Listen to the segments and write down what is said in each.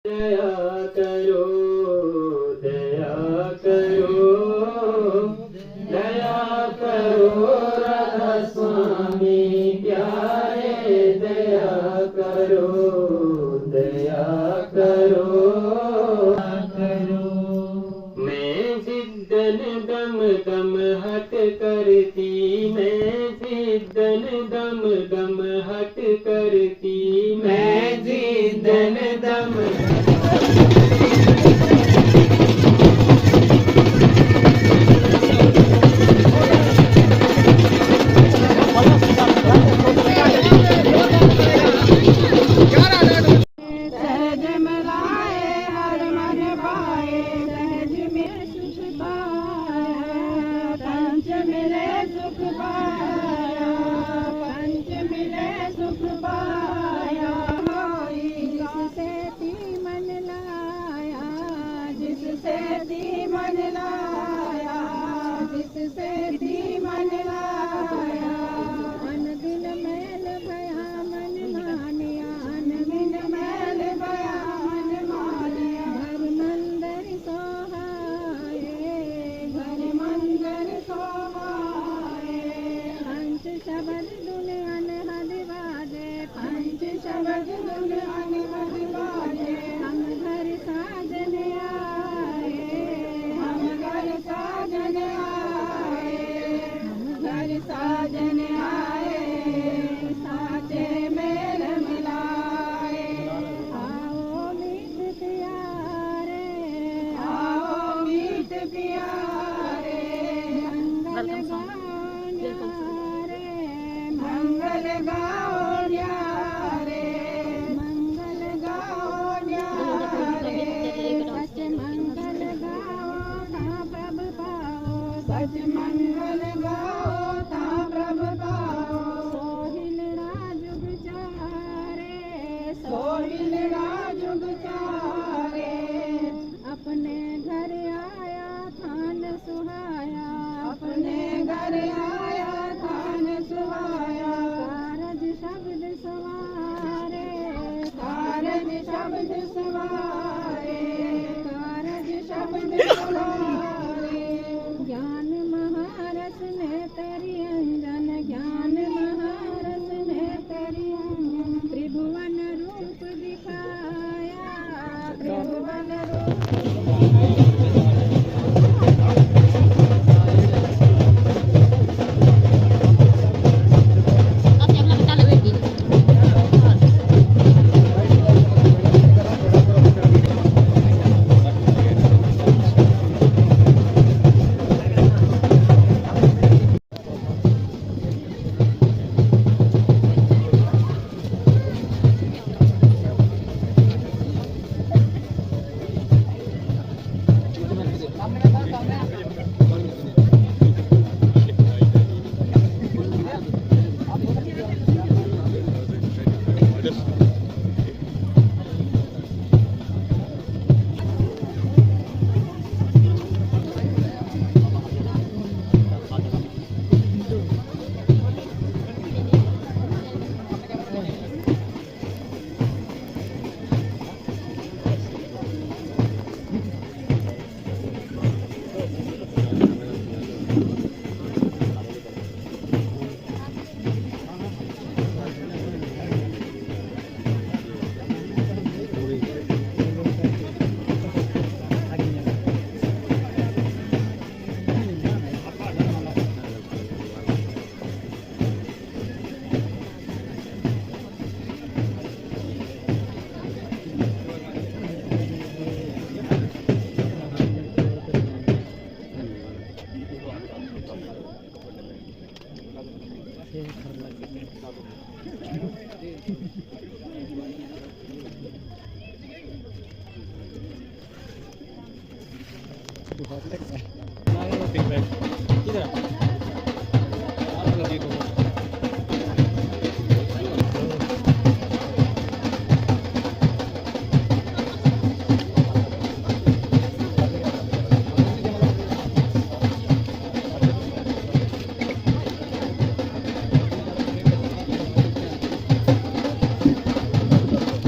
दया करो, दया करो, दया करो राधा स्वामी प्यारे, दया करो, दया करो, करो। मैं जिद्दन दम दम हट करती, मैं जिद्दन दम दम हट करती, मैं जिद्दन दम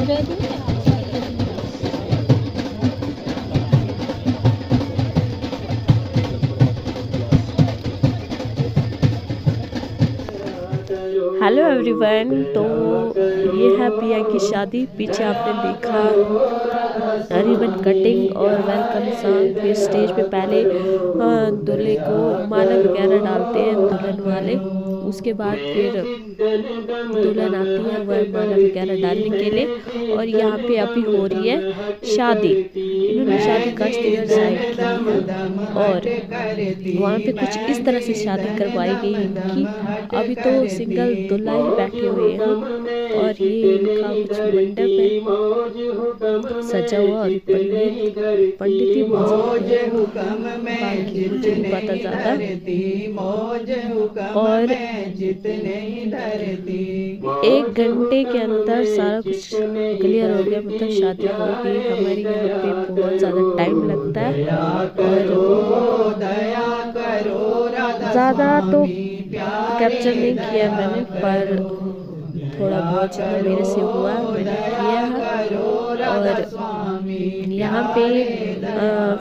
Ready? हेलो एवरीवन, तो ये है पिया की शादी। पीछे आपने देखा रिबन कटिंग और वेलकम सॉन्ग। फिर स्टेज पे पहले दूल्हे को माला वगैरह डालते हैं दुल्हन वाले। उसके बाद फिर दुल्हन आती है वह माला वगैरह डालने के लिए। और यहाँ पे अभी हो रही है शादी। इन्होंने शादी काश्तगढ़ साइड की है और वहाँ पे कुछ इस तरह से शादी करवाई गई इनकी। अभी तो सिंगल दूल्हा ही बैठे हुए हैं और ये इनका कुछ मंडप है सजा हुआ। और पंडित ही बोल सकते हैं, बाकी मुझे नहीं पता ज़्यादा। और 1 घंटे के अंदर सारा कुछ क्लियर हो गया, मतलब शादी हो गई। हमारे यहाँ पे बहुत ज़्यादा टाइम लगता है और ज़्यादा तो कैप्चर नहीं किया मैंने, पर थोड़ा बहुत जितना मेरे से हुआ मैंने किया है। और यहाँ पे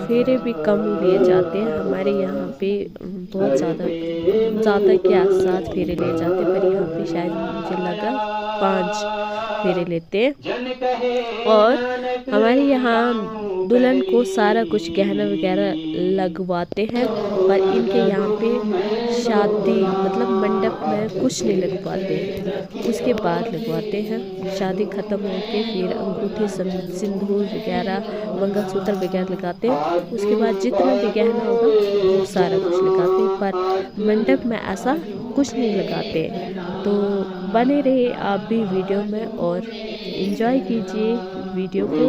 फेरे भी कम लिए जाते हैं। हमारे यहाँ पे बहुत ज़्यादा के 7 फेरे लिए जाते हैं, पर यहाँ पे शायद मुझे लगा 5 फेरे लेते हैं। और हमारे यहाँ दुल्हन को सारा कुछ गहना वगैरह लगवाते हैं, पर इनके यहाँ पे शादी मतलब मंडप में कुछ नहीं लगवाते, उसके बाद लगवाते हैं। शादी ख़त्म होके फिर अंगूठी सिंदूर वगैरह मंगलसूत्र वगैरह लगाते हैं। उसके बाद जितना भी गहना होगा वो सारा कुछ लगाते हैं, पर मंडप में ऐसा कुछ नहीं लगाते। तो बने रहे आप भी वीडियो में और एंजॉय कीजिए वीडियो को।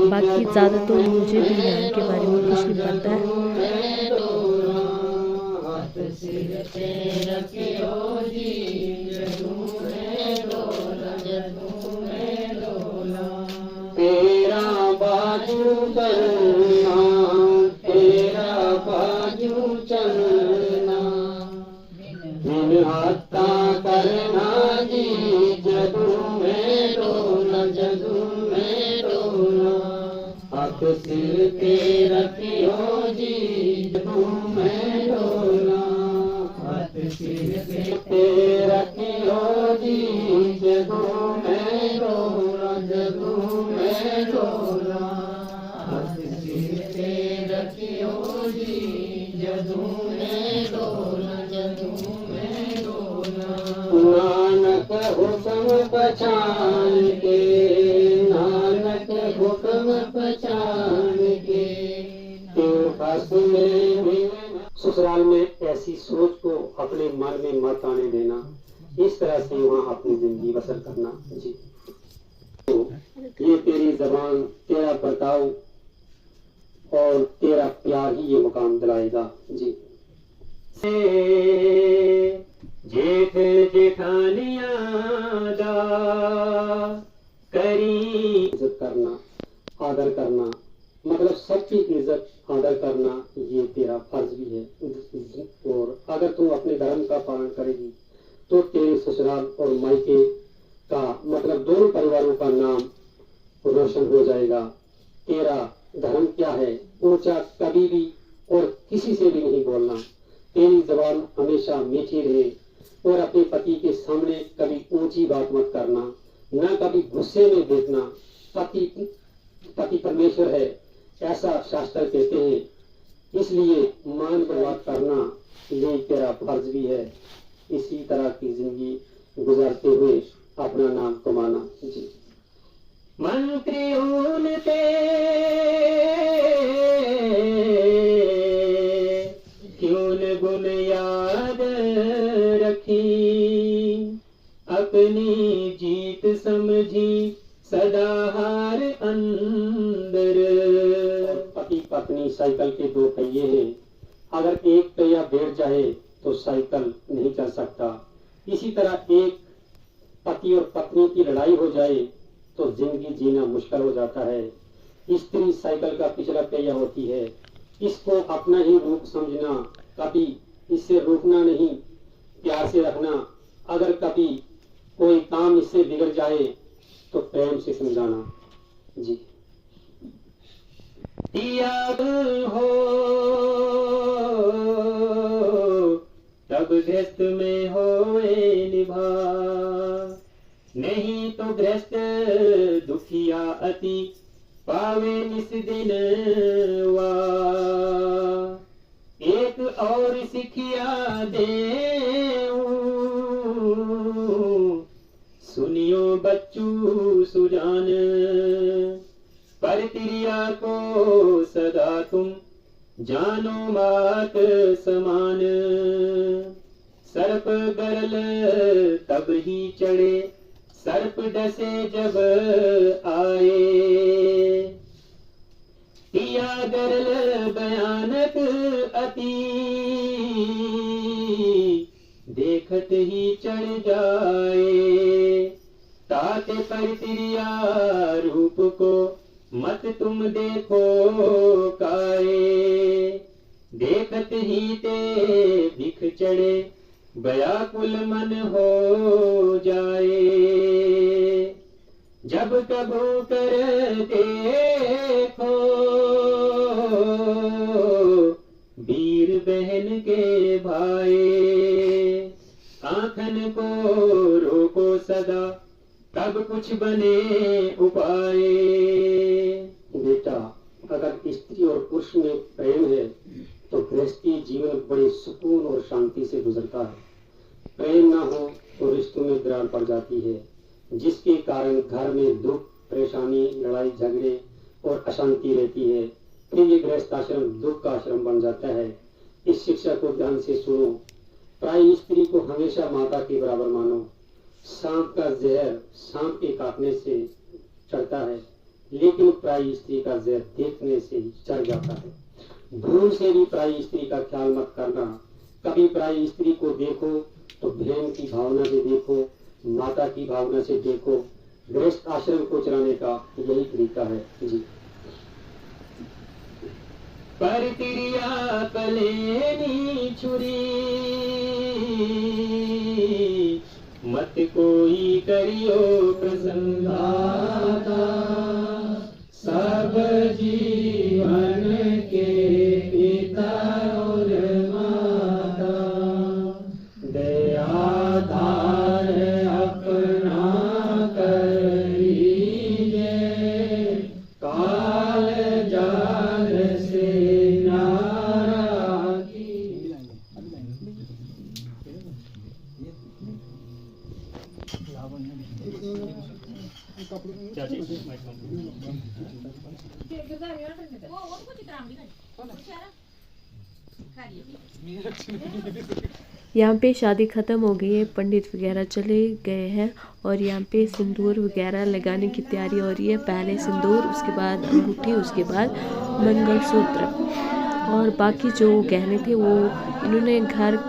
बाकी ज़्यादा तो मुझे भी यहाँ के बारे में कुछ नहीं पता है। तेरा बाजू चलना, तेरा बाजू चलना, बिन हत्ता करना जी, जदू में डोला, जदू में डोला, हक सिर पे रखियो जी, जदू में डोला, हक सिर पे रखियो जी, जदू में डोला, जदू में डोला, हक सिर पे रखियो जी, जदू में डोला, जदू में डोला। नानक हुक्म पहचान के, नानक हुक्म पहचान के, ससुराल में ऐसी सोच को अपने मन में मत आने देना। इस तरह से वहाँ अपनी जिंदगी बसर करना जी। तो ये तेरी जबान, तेरा बर्ताव और तेरा प्यार ही ये मुकाम दिलाएगा जी। जेठ जेठानिया दा करी इज्जत करना, आदर करना, मतलब सबकी इज्जत आदर करना ये तेरा फर्ज भी है। और अगर तू अपने धर्म का पालन करेगी तो तेरे ससुराल और मायके का मतलब दोनों परिवारों का नाम रोशन हो जाएगा। तेरा धर्म क्या है, ऊंचा कभी भी और किसी से भी नहीं बोलना। तेरी जबान हमेशा मीठी रहे और अपने पति के सामने कभी ऊंची बात मत करना, न कभी गुस्से में देखना। पति परमेश्वर है ऐसा शास्त्र कहते हैं, इसलिए मान पर बात करना ये तेरा फर्ज भी है। इसी तरह की जिंदगी गुजारते हुए अपना नाम कमाना जी। मंत्री उनते क्यों गुण याद रखी, अपनी जीत समझी सदा हार अंदर। पति पत्नी साइकिल के 2 पहिए हैं, अगर एक पहिया बैठ जाए तो साइकिल नहीं चल सकता। इसी तरह एक पति और पत्नी की लड़ाई हो जाए तो जिंदगी जीना मुश्किल हो जाता है। स्त्री साइकिल का पिछला पहिया होती है, इसको अपना ही रूप समझना, कभी इससे रोकना नहीं, प्यार से रखना। अगर कभी कोई काम इससे बिगड़ जाए तो प्रेम से समझाना जी। याद हो तब गृहस्थ में होए निभा, नहीं तो गृहस्थ दुखिया अति पावे निस दिन वा। एक और सिखिया देऊं, सुनियो बच्चू सुजान, परतिरिया को सदा तुम जानो मात समान। सर्प गरल तब ही चढ़े, सर्प डसे जब आए, तिया गरल भयानक अति, देखत ही चढ़ जाए। ताते परतिरिया रूप को मत तुम देखो काए, देखत ही ते बिख चढ़े, व्याकुल मन हो जाए। जब कबू कर देखो वीर बहन के भाई, आंखन को रोको सदा, तब कुछ बने उपाय। बेटा, अगर स्त्री और पुरुष में प्रेम है तो गृहस्थी जीवन बड़े सुकून और शांति से गुजरता है। प्रेम ना हो तो रिश्तों में दरार पड़ जाती है, जिसके कारण घर में दुख, परेशानी, लड़ाई झगड़े और अशांति रहती है। फिर ये गृहस्थ आश्रम दुख का आश्रम बन जाता है। इस शिक्षा को ध्यान से सुनो। प्राय स्त्री को हमेशा माता के बराबर मानो। सांप का जहर सांप के काटने से चढ़ता है, लेकिन प्राय स्त्री का जहर देखने से ही चढ़ जाता है। भूल से भी प्राय स्त्री का ख्याल मत करना। कभी प्राय स्त्री को देखो तो बहन की भावना से देखो, माता की भावना से देखो। गृहस्थ आश्रम को चलाने का यही तरीका है जी। परतिरिया कलेनी छुरी, मत कोई करियो प्रसंगाता। सब जीवन के पिता और माता, दया धार अपना कर लीजिए। काल जाल से नारा की। यहाँ पे शादी ख़त्म हो गई है, पंडित वगैरह चले गए हैं और यहाँ पे सिंदूर वगैरह लगाने की तैयारी हो रही है। पहले सिंदूर, उसके बाद अंगूठी, उसके बाद मंगलसूत्र और बाकी जो गहने थे वो इन्होंने घर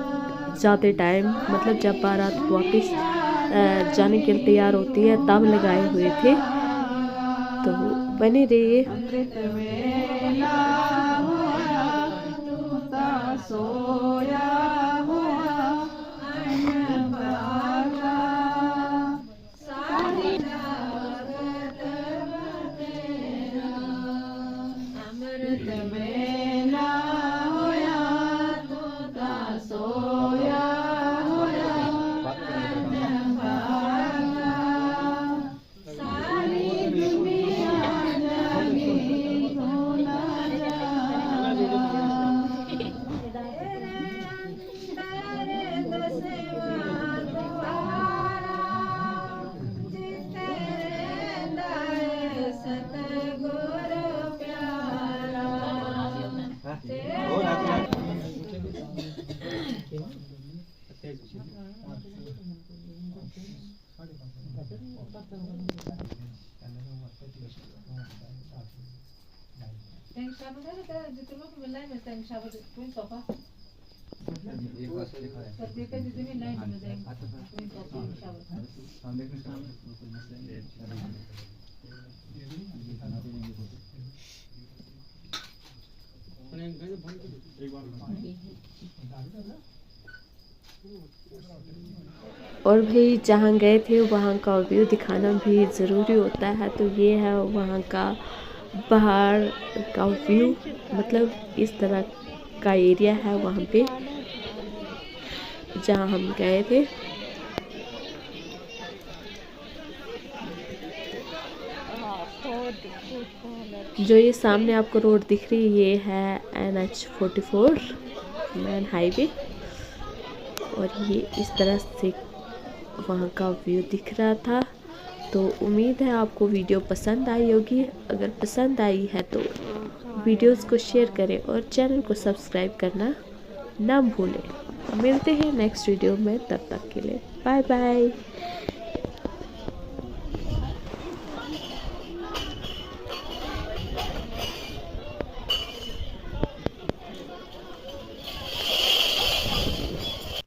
जाते टाइम, मतलब जब बारात वापस जाने के लिए तैयार होती है तब लगाए हुए थे। तो बने रहिए। और भाई जहाँ गए थे वहाँ का व्यू दिखाना भी ज़रूरी होता है। तो ये है वहाँ का पहाड़ का व्यू, मतलब इस तरह का एरिया है वहाँ पे। जहाँ हम गए थे। जो ये सामने आपको रोड दिख रही है ये है NH44 मैन हाईवे, और ये इस तरह से वहाँ का व्यू दिख रहा था। तो उम्मीद है आपको वीडियो पसंद आई होगी। अगर पसंद आई है तो वीडियोस को शेयर करें और चैनल को सब्सक्राइब करना ना भूलें। मिलते हैं नेक्स्ट वीडियो में, तब तक के लिए बाय बाय।